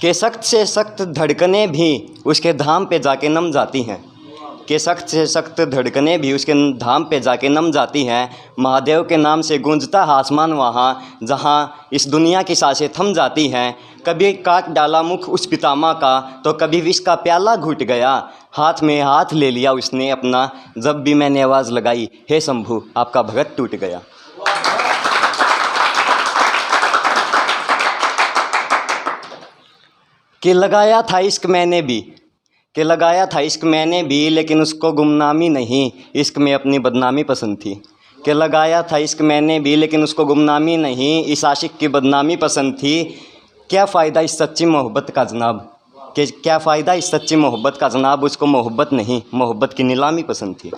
कि सख्त से सख्त धड़कनें भी उसके धाम पे जाके नम जाती हैं, कि सख्त से सख्त धड़कनें भी उसके धाम पे जाके नम जाती हैं। महादेव के नाम से गूंजता है आसमान वहाँ, जहाँ इस दुनिया की सांसें थम जाती हैं। कभी काट डाला मुख उस पितामह का, तो कभी विष का प्याला घुट गया। हाथ में हाथ ले लिया उसने अपना, जब भी मैंने आवाज़ लगाई, हे शंभू आपका भगत टूट गया। कि लगाया था इश्क मैंने भी, कि लगाया था इश्क मैंने भी, लेकिन उसको गुमनामी नहीं, इश्क में अपनी बदनामी पसंद थी। कि लगाया था इश्क मैंने भी, लेकिन उसको गुमनामी नहीं, इस आशिक की बदनामी पसंद थी। क्या फ़ायदा इस सच्ची मोहब्बत का जनाब, कि क्या फ़ायदा इस सच्ची मोहब्बत का जनाब, उसको मोहब्बत नहीं, मोहब्बत की नीलामी पसंद थी।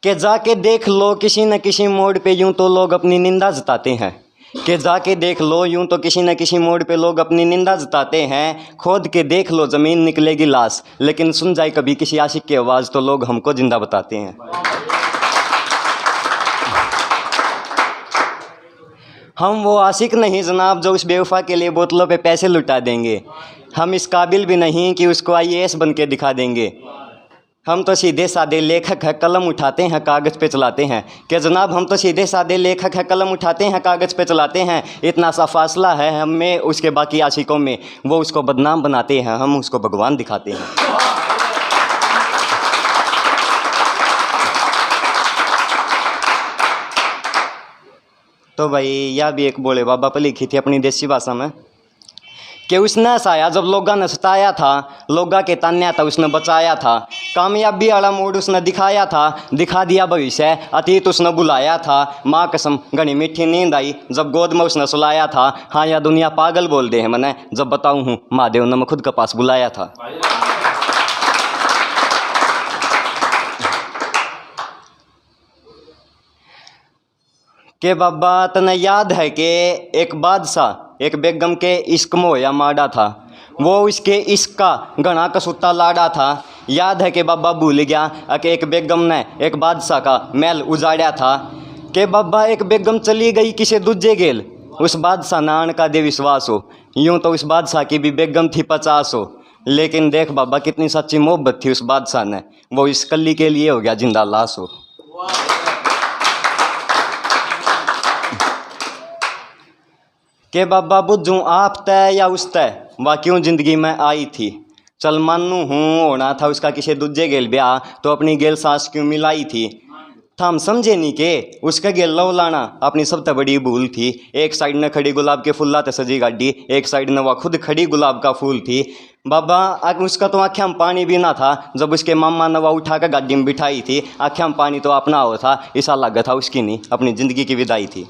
कि जाके देख लो किसी न किसी मोड़ पे यूं तो लोग अपनी निंदा जताते हैं, कि जाके देख लो यूं तो किसी न किसी मोड़ पे लोग अपनी निंदा जताते हैं। खोद के देख लो ज़मीन निकलेगी लाश, लेकिन सुन जाए कभी किसी आशिक की आवाज़ तो लोग हमको जिंदा बताते हैं। हम वो आशिक नहीं जनाब जो उस बेवफा के लिए बोतलों पे पैसे लुटा देंगे। हम इस काबिल भी नहीं कि उसको IAS बन के दिखा देंगे। हम तो सीधे सादे लेखक हैं, कलम उठाते हैं कागज़ पे चलाते हैं। कि जनाब हम तो सीधे सादे लेखक हैं, कलम उठाते हैं कागज़ पे चलाते हैं। इतना सा फासला है हम में उसके बाकी आशिकों में, वो उसको बदनाम बनाते हैं, हम उसको भगवान दिखाते हैं। तो भाई यह भी एक बोले बाबा पर लिखी थी अपनी देसी भाषा में, कि उसने हंसाया जब लोगा ने सताया था, लोगा के तान्या था उसने बचाया था। कामयाबी वाला मोड़ उसने दिखाया था, दिखा दिया भविष्य, अतीत उसने बुलाया था। माँ कसम घनी मीठी नींद आई जब गोद में उसने सुलाया था। हाँ या दुनिया पागल बोल दे है मैंने जब बताऊँ हूँ महादेव ने मैं खुद के पास बुलाया था। के बाबा तने याद है कि एक बादशाह एक बेगम के इश्क में होया माड़ा था, वो उसके इश्क का घना कसूता लाड़ा था। याद है कि बाबा भूल गया कि एक बेगम ने एक बादशाह का महल उजाड़ा था। कि बाबा एक बेगम चली गई किसी दूजे गेल, उस बादशाह नान का दे विश्वास हो। यूँ तो उस बादशाह की भी बेगम थी 50 हो, लेकिन देख बाबा कितनी सच्ची मोहब्बत थी उस बादशाह ने, वो इस कली के लिए हो गया जिंदा लाश हो। के बाबा बुझूँ आप तय या उस तय, वह क्यों ज़िंदगी में आई थी। चल मानू हूँ होना था उसका किसी दूजे गेल ब्याह, तो अपनी गेल सास क्यों मिलाई थी। हम समझे नहीं के उसका गेल लव लाना अपनी सबसे बड़ी भूल थी। एक साइड ने खड़ी गुलाब के फूल लाते सजी गाड़ी, एक साइड ने वह खुद खड़ी गुलाब का फूल थी। बाबा उसका तो आँखें में पानी भी ना था जब उसके मामा ने वह उठा कर गाड़ी में बिठाई थी। आँखें में पानी तो अपना हो था, ऐसा लगा था उसकी नहीं अपनी ज़िंदगी की विदाई थी।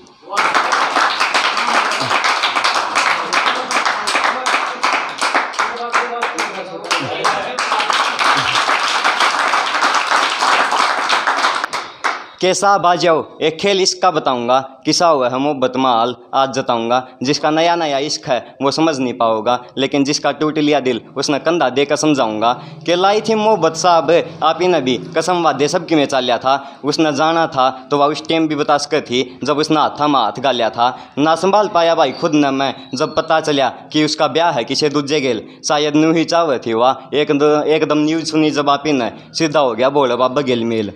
कैसा आ जाओ एक खेल इसका बताऊंगा, किसा हुआ है मोहब्बत माल आज जताऊंगा। जिसका नया नया इश्क है वो समझ नहीं पाओगा, लेकिन जिसका टूट लिया दिल उसने कंधा देकर समझाऊंगा। कि लाई थी मोहब्बत साहब आप ही ने भी कसम वादे सबकी में चालिया था। उसने जाना था तो वह उस टाइम भी बता सके थी जब उसने हाथा में हाथ गालिया था। ना संभाल पाया भाई खुद न मैं जब पता चलिया कि उसका ब्याह है किसी दूजे गेल। शायद न्यू ही चावे थी वह एकदम न्यूज सुनी जब आप ही ने सीधा हो गया बोला बाबा गेल मेल।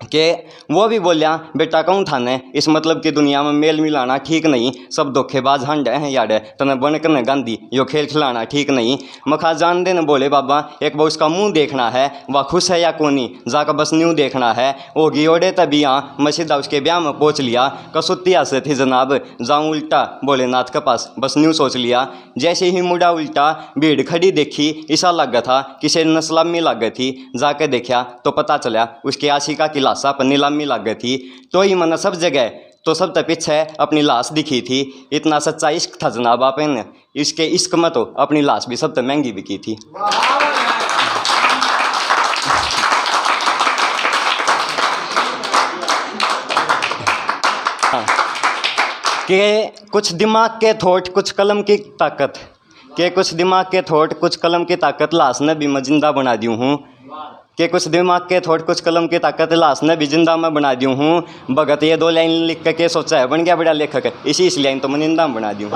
कि वो भी बोलिया बेटा कहूँ थाने इस मतलब की दुनिया में मेल मिलाना ठीक नहीं, सब धोखेबाज हंड हैं यार तने बन कर न गांधी यो खेल खिलाना ठीक नहीं। मखा जान दे न बोले बाबा एक बार उसका मुंह देखना है, वह खुश है या कोनी जाकर बस न्यू देखना है। होगी ओडे तभी यहाँ मैं सीधा उसके ब्याह में पहुँच लिया। कसुत्तिया से थी जनाब जाऊँ उल्टा भोलेनाथ के पास बस न्यू सोच लिया। जैसे ही मुड़ा उल्टा भीड़ खड़ी देखी, ऐसा लगा था किसी ने सलामी लग गई थी। जाके देखा तो पता चला उसके आशिका की लाशा पर नीलामी लग गई थी। तो ही मन सब जगह तो सब तक पीछे अपनी लाश दिखी थी। इतना सच्चा इश्क था जनाब आप ने, इसके इश्क में तो अपनी लाश भी सब तक महंगी बिकी थी। हाँ कि कुछ दिमाग के थॉट कुछ कलम की ताकत, के कुछ दिमाग के थॉट कुछ कलम की ताकत लाश ने भी मैं जिंदा बना दी हूँ। कि कुछ दिमाग के थोड़ कुछ कलम की ताकत लाश ने भी जिंदा मैं बना दी हूँ। भगत ये 2 लाइन लिख के सोचा है बन गया बड़ा लेखक, इसी लाइन तो मैं निंदा में बना दी हूँ।